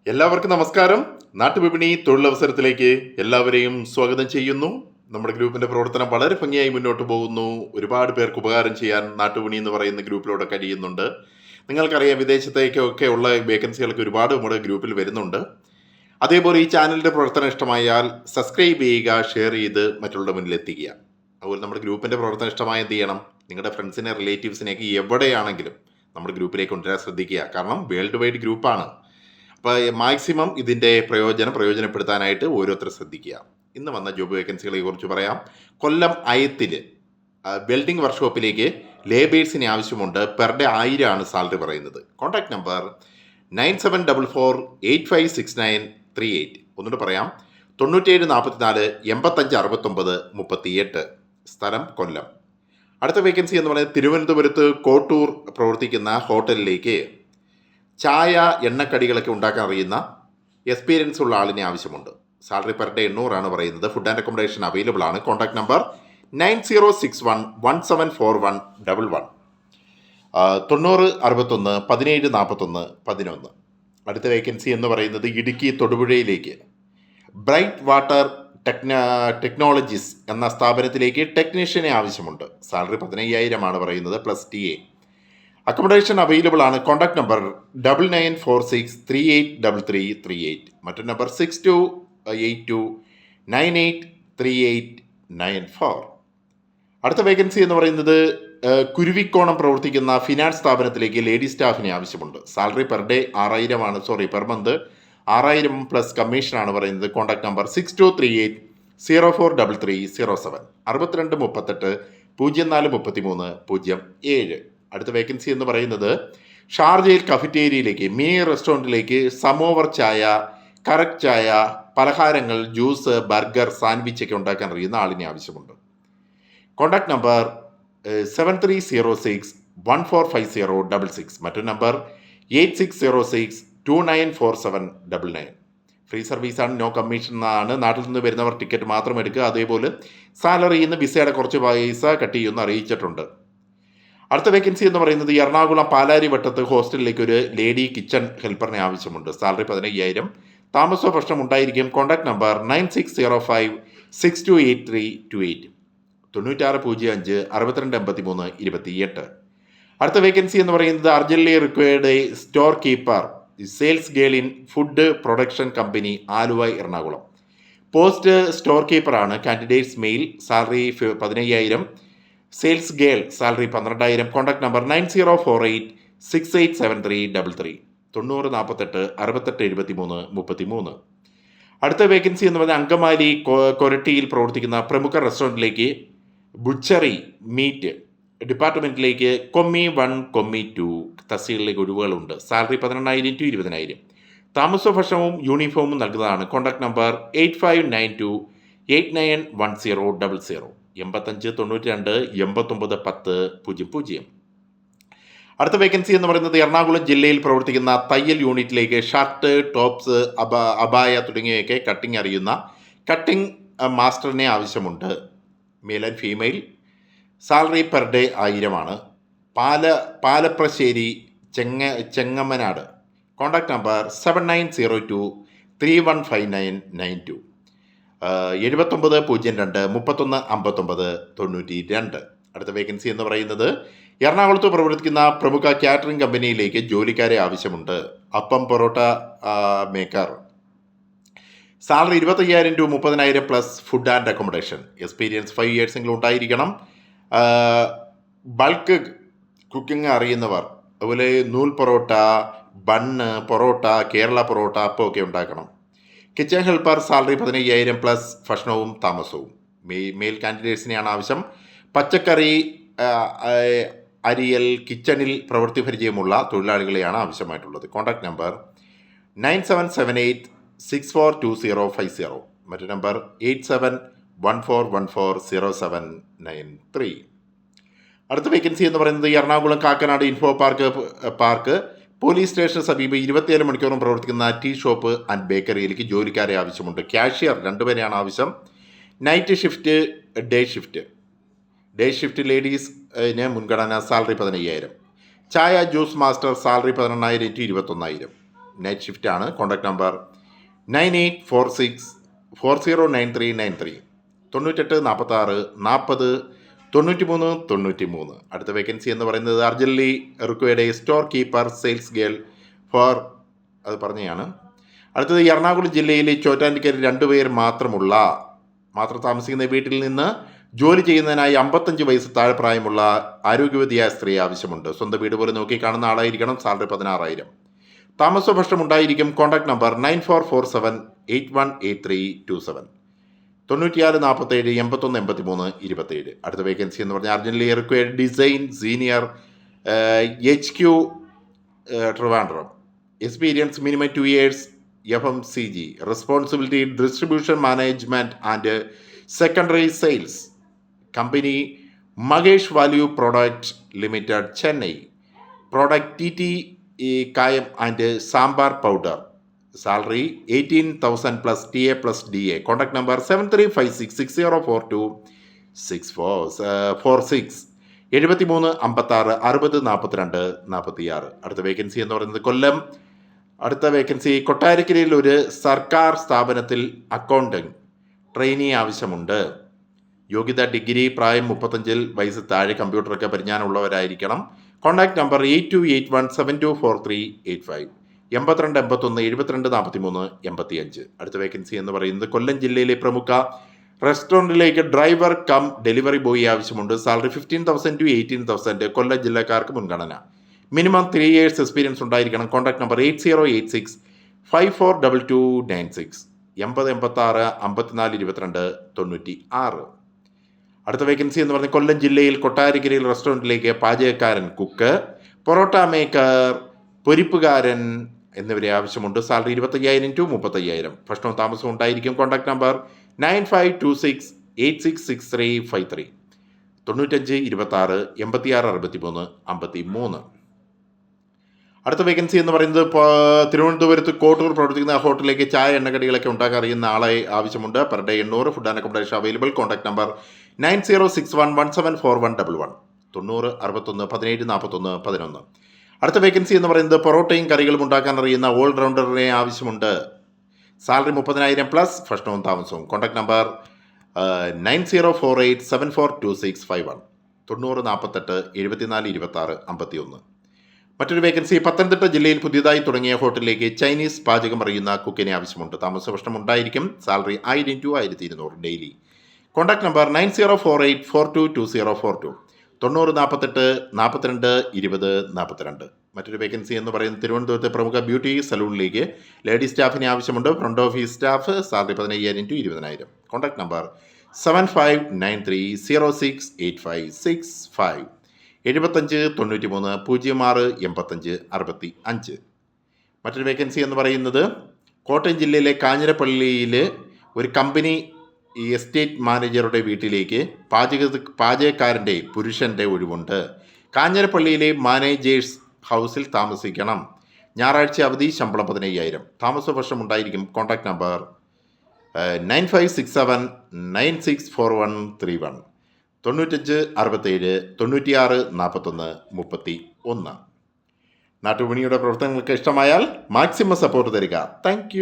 എല്ലാവർക്കും നമസ്കാരം. നാട്ടുവിപണി തൊഴിലവസരത്തിലേക്ക് എല്ലാവരെയും സ്വാഗതം ചെയ്യുന്നു. നമ്മുടെ ഗ്രൂപ്പിന്റെ പ്രവർത്തനം വളരെ ഭംഗിയായി മുന്നോട്ട് പോകുന്നു. ഒരുപാട് പേർക്ക് ഉപകാരം ചെയ്യാൻ നാട്ടുവിപണി എന്ന് പറയുന്ന ഗ്രൂപ്പിലൂടെ കഴിയുന്നുണ്ട്. നിങ്ങൾക്കറിയാം, വിദേശത്തേക്കൊക്കെ ഉള്ള വേക്കൻസികൾക്ക് ഒരുപാട് നമ്മുടെ ഗ്രൂപ്പിൽ വരുന്നുണ്ട്. അതേപോലെ ഈ ചാനലിന്റെ പ്രവർത്തനം ഇഷ്ടമായാൽ സബ്സ്ക്രൈബ് ചെയ്യുക, ഷെയർ ചെയ്ത് മറ്റുള്ളവരുടെ മുന്നിൽ എത്തിക്കുക. അതുപോലെ നമ്മുടെ ഗ്രൂപ്പിന്റെ പ്രവർത്തനം ഇഷ്ടമായ എന്ത് ചെയ്യണം? നിങ്ങളുടെ ഫ്രണ്ട്സിനെ, റിലേറ്റീവ്സിനെയൊക്കെ എവിടെയാണെങ്കിലും നമ്മുടെ ഗ്രൂപ്പിലേക്ക് കൊണ്ടുവരാൻ ശ്രദ്ധിക്കുക. കാരണം വേൾഡ് വൈഡ് ഗ്രൂപ്പാണ്. അപ്പോൾ മാക്സിമം ഇതിൻ്റെ പ്രയോജനപ്പെടുത്താനായിട്ട് ഓരോരുത്തർ ശ്രദ്ധിക്കുക. ഇന്ന് വന്ന ജോബ് വേക്കൻസികളെ കുറിച്ച് പറയാം. കൊല്ലം അയത്തിൽ വെൽഡിംഗ് വർക്ക്ഷോപ്പിലേക്ക് ലേബേഴ്സിന് ആവശ്യമുണ്ട്. പെർ ഡേ 1000 ആണ് സാലറി പറയുന്നത്. Contact number 9744856938. ഒന്നുകൂടെ പറയാം, 9744 8569 38. സ്ഥലം കൊല്ലം. അടുത്ത വേക്കൻസി എന്ന് പറയുന്നത് തിരുവനന്തപുരത്ത് കോട്ടൂർ പ്രവർത്തിക്കുന്ന ഹോട്ടലിലേക്ക് ചായ, എണ്ണക്കടികളൊക്കെ ഉണ്ടാക്കാൻ അറിയുന്ന എക്സ്പീരിയൻസ് ഉള്ള ആളിനെ ആവശ്യമുണ്ട്. സാലറി പെർ ഡേ 800 ആണ് പറയുന്നത്. ഫുഡ് ആൻഡ് അക്കോമഡേഷൻ അവൈലബിൾ ആണ്. Contact number 9061174111 9061 1741 11. അടുത്ത വേക്കൻസി എന്ന് പറയുന്നത് ഇടുക്കി തൊടുപുഴയിലേക്ക് ബ്രൈറ്റ് വാട്ടർ ടെക്നോളജീസ് എന്ന സ്ഥാപനത്തിലേക്ക് ടെക്നീഷ്യനെ ആവശ്യമുണ്ട്. സാലറി 15,000 ആണ് പറയുന്നത്, പ്ലസ് TA. അക്കോമഡേഷൻ അവൈലബിൾ ആണ്. Contact number 9946383338. മറ്റൊരു നമ്പർ 6282983894. അടുത്ത വേക്കൻസി എന്ന് പറയുന്നത് കുരുവിക്കോണം പ്രവർത്തിക്കുന്ന ഫിനാൻസ് സ്ഥാപനത്തിലേക്ക് ലേഡി സ്റ്റാഫിനെ ആവശ്യമുണ്ട്. സാലറി പെർ ഡേ 6,000 ആണ്, പെർ മന്ത് 6,000 പ്ലസ് കമ്മീഷനാണ് പറയുന്നത്. കോൺടാക്ട് നമ്പർ 6238043307 6238 0433 അടുത്ത വേക്കൻസി എന്ന് പറയുന്നത് ഷാർജയിൽ കഫറ്റേരിയയിലേക്ക് മിനി റെസ്റ്റോറൻറ്റിലേക്ക് സമോവർ ചായ, കറക്റ്റ് ചായ, പലഹാരങ്ങൾ, ജ്യൂസ്, ബർഗർ, സാൻഡ്വിച്ച് ഒക്കെ ഉണ്ടാക്കാൻ അറിയുന്ന ആളിനെ ആവശ്യമുണ്ട്. Contact number 7306145066. മറ്റൊരു നമ്പർ 8606294799. ഫ്രീ സർവീസാണ്, നോ കമ്മീഷൻ ആണ്. നാട്ടിൽ നിന്ന് വരുന്നവർ ടിക്കറ്റ് മാത്രം എടുക്കുക. അതേപോലെ സാലറിയിൽ നിന്ന് വിസയുടെ കുറച്ച് പൈസ കട്ട് ചെയ്യുമെന്ന് അറിയിച്ചിട്ടുണ്ട്. അടുത്ത വേക്കൻസി എന്ന് പറയുന്നത് എറണാകുളം പാലാരിവട്ടത്ത് ഹോസ്റ്റലിലേക്ക് ഒരു ലേഡി കിച്ചൺ ഹെൽപ്പറിനെ ആവശ്യമുണ്ട്. സാലറി 15,000. താമസ പ്രശ്നം ഉണ്ടായിരിക്കും. Contact number 9605628328 9605 6283 28. അടുത്ത വേക്കൻസി എന്ന് പറയുന്നത് urgently required store keeper sales girl in food production company, Aluva, Ernakulam. Post store കീപ്പറാണ്. Candidates male. Salary 15,000. Sales girl salary 12,000. Contact number 9048687333 9048 6873 33. അടുത്ത വേക്കൻസി എന്ന് പറഞ്ഞാൽ അങ്കമാലി കൊരട്ടിയിൽ പ്രവർത്തിക്കുന്ന പ്രമുഖ റെസ്റ്റോറൻറ്റിലേക്ക് ബുച്ചറി മീറ്റ് ഡിപ്പാർട്ട്മെൻറ്റിലേക്ക് കൊമ്മി 1 കൊമ്മി 2 തസ്തികകളിലേക്ക് ഒഴിവുകളുണ്ട്. Salary 18,000 to 20,000. താമസ ഭക്ഷണവും യൂണിഫോമും നൽകുന്നതാണ്. Contact number 8592891000 8592 8910 00. അടുത്ത വേക്കൻസി എന്ന് പറയുന്നത് എറണാകുളം ജില്ലയിൽ പ്രവർത്തിക്കുന്ന തയ്യൽ യൂണിറ്റിലേക്ക് ഷർട്ട്, ടോപ്സ്, അബായ തുടങ്ങിയവയൊക്കെ കട്ടിങ് അറിയുന്ന കട്ടിങ് മാസ്റ്ററിനെ ആവശ്യമുണ്ട്. Male and female. Salary per day 1000 ആണ്. പാലപ്രശ്ശേരി ചെങ്ങമ്മനാട്. Contact number 7902315992 7902 315992. അടുത്ത വേക്കൻസി എന്ന് പറയുന്നത് എറണാകുളത്ത് പ്രവർത്തിക്കുന്ന പ്രമുഖ കാറ്ററിംഗ് കമ്പനിയിലേക്ക് ജോലിക്കാരെ ആവശ്യമുണ്ട്. അപ്പം parotta maker. Salary 25,000 to 30,000 plus food and accommodation. Experience 5 years ഉണ്ടായിരിക്കണം. ബൾക്ക് കുക്കിംഗ് അറിയുന്നവർ. അതുപോലെ നൂൽ പൊറോട്ട, ബണ്ണ്, പൊറോട്ട, കേരള പൊറോട്ട, അപ്പം ഒക്കെ ഉണ്ടാക്കണം. Kitchen helper. സാലറി 15,000 പ്ലസ് ഭക്ഷണവും താമസവും. മെയിൽ കാൻഡിഡേറ്റ്സിനെയാണ് ആവശ്യം. പച്ചക്കറി, അരിയൽ, കിച്ചണിൽ പ്രവൃത്തി പരിചയമുള്ള തൊഴിലാളികളെയാണ് ആവശ്യമായിട്ടുള്ളത്. Contact number 9778642050. മറ്റൊരു നമ്പർ 8714140793. അടുത്ത വേക്കൻസി എന്ന് പറയുന്നത് Ernakulam Kakkanad info park police സ്റ്റേഷന് സമീപം 27 മണിക്കൂറും പ്രവർത്തിക്കുന്ന ടീ ഷോപ്പ് ആൻഡ് ബേക്കറിയിലേക്ക് ജോലിക്കാരെ ആവശ്യമുണ്ട്. കാഷ്യർ 2 പേരെയാണ് ആവശ്യം. നൈറ്റ് ഷിഫ്റ്റ്, ഡേ ഷിഫ്റ്റ് ലേഡീസിന് മുൻഗണന. സാലറി 15,000. ചായ juice master. Salary 18,000 to 21,000. Night ഷിഫ്റ്റാണ്. Contact number 9846409393 9846409393. അടുത്ത വേക്കൻസി എന്ന് പറയുന്നത് urgently required store keeper sales girl for, അത് പറഞ്ഞതാണ്. അടുത്തത് എറണാകുളം ജില്ലയിലെ ചോറ്റാനിക്കര 2 പേർ മാത്രം താമസിക്കുന്ന വീട്ടിൽ നിന്ന് ജോലി ചെയ്യുന്നതിനായി 55 വയസ്സ് താഴെ പ്രായമുള്ള ആരോഗ്യവതിയായ സ്ത്രീ ആവശ്യമുണ്ട്. സ്വന്തം വീട് പോലെ നോക്കി കാണുന്ന ആളായിരിക്കണം. സാലറി 16,000. താമസ ഭക്ഷണം ഉണ്ടായിരിക്കും. Contact number 9447818327 9647818327. അടുത്ത വേക്കൻസി എന്ന് പറഞ്ഞാൽ urgently required design senior HQ Trivandrum. Experience minimum 2 years FMCG. Responsibility distribution management and secondary sales. Company Mahesh value product limited, Chennai. Product TT കായം and sambar powder. Salary 18,000 plus TA plus DA. Contact number 7356604246 73 56 60 42 46. അടുത്ത vacancy എന്ന് പറയുന്നത് കൊല്ലം. അടുത്ത vacancy കൊട്ടാരക്കരയിൽ ഒരു സർക്കാർ സ്ഥാപനത്തിൽ accountant trainee ആവശ്യമുണ്ട്. യോഗ്യത ഡിഗ്രി, പ്രായം 35 വയസ്സ് താഴെ, കമ്പ്യൂട്ടറൊക്കെ പരിജ്ഞാനമുള്ളവരായിരിക്കണം. Contact number 8281724385 82 81 72 43 85. അടുത്ത വേക്കൻസി എന്ന് പറയുന്നത് കൊല്ലം ജില്ലയിലെ പ്രമുഖ റെസ്റ്റോറൻറ്റിലേക്ക് ഡ്രൈവർ കം ഡെലിവറി ബോയ് ആവശ്യമുണ്ട്. Salary 15,000 to 18,000. കൊല്ലം ജില്ലക്കാർക്ക് മുൻഗണന. മിനിമം 3 years എക്സ്പീരിയൻസ് ഉണ്ടായിരിക്കണം. Contact number 8086542296 80 86 54 22 96. അടുത്ത വേക്കൻസി എന്ന് പറഞ്ഞാൽ കൊല്ലം ജില്ലയിൽ കൊട്ടാരക്കരയിൽ റെസ്റ്റോറൻറ്റിലേക്ക് പാചകക്കാരൻ, കുക്ക്, പൊറോട്ട മേക്കർ, പൊരിപ്പുകാരൻ എന്നിവരെ ആവശ്യമുണ്ട്. Salary 25,000 to 35,000. ഭക്ഷണവും താമസവും ഉണ്ടായിരിക്കും. Contact number 9526866353 95 26 86 63 53. അടുത്ത വേക്കൻസി എന്ന് പറയുന്നത് തിരുവനന്തപുരത്ത് കോട്ടൂർ പ്രവർത്തിക്കുന്ന ഹോട്ടലിലേക്ക് ചായ എണ്ണക്കടികളൊക്കെ ഉണ്ടാക്കാൻ അറിയുന്ന ആളെ ആവശ്യമുണ്ട്. Per day 800. Food and accommodation available. Contact number 9061174111 90 61 17 41 11. അടുത്ത വേക്കൻസി എന്ന് പറയുന്നത് പൊറോട്ടയും കറികളും ഉണ്ടാക്കാൻ അറിയുന്ന ഓൾറൗണ്ടറിനെ ആവശ്യമുണ്ട്. സാലറി 30,000 പ്ലസ് ഭക്ഷണവും താമസവും. Contact number 9048742651 90 48 74 26 51. മറ്റൊരു വേക്കൻസി പത്തനംതിട്ട ജില്ലയിൽ പുതിയതായി തുടങ്ങിയ ഹോട്ടലിലേക്ക് ചൈനീസ് പാചകം അറിയുന്ന കുക്കിനെ ആവശ്യമുണ്ട്. താമസ ഭക്ഷണം ഉണ്ടായിരിക്കും. Salary 1000 to 1200 daily. Contact number 9048422042 90 48 42 20 42. മറ്റൊരു വേക്കൻസി എന്ന് പറയുന്നത് തിരുവനന്തപുരത്തെ പ്രമുഖ ബ്യൂട്ടി സലൂണിലേക്ക് ലേഡി സ്റ്റാഫിനെ ആവശ്യമുണ്ട്. Front office staff. Salary 15,000 to 20,000. Contact number 7593068565 75 93 06 85 65. മറ്റൊരു വേക്കൻസി എന്ന് പറയുന്നത് കോട്ടയം ജില്ലയിലെ കാഞ്ഞിരപ്പള്ളിയിൽ ഒരു കമ്പനി എസ്റ്റേറ്റ് മാനേജറുടെ വീട്ടിലേക്ക് പാചകക്കാരൻ്റെ പുരുഷൻ്റെ ഒഴിവുണ്ട്. കാഞ്ഞിരപ്പള്ളിയിലെ മാനേജേഴ്സ് ഹൗസിൽ താമസിക്കണം. ഞായറാഴ്ച അവധി. ശമ്പളം 15,000. താമസ വർഷം ഉണ്ടായിരിക്കും. Contact number 9567964131 95 67 96 41 31. നാട്ടുവിപണിയുടെ പ്രവർത്തനങ്ങൾക്ക് ഇഷ്ടമായാൽ മാക്സിമം സപ്പോർട്ട് തരിക. താങ്ക്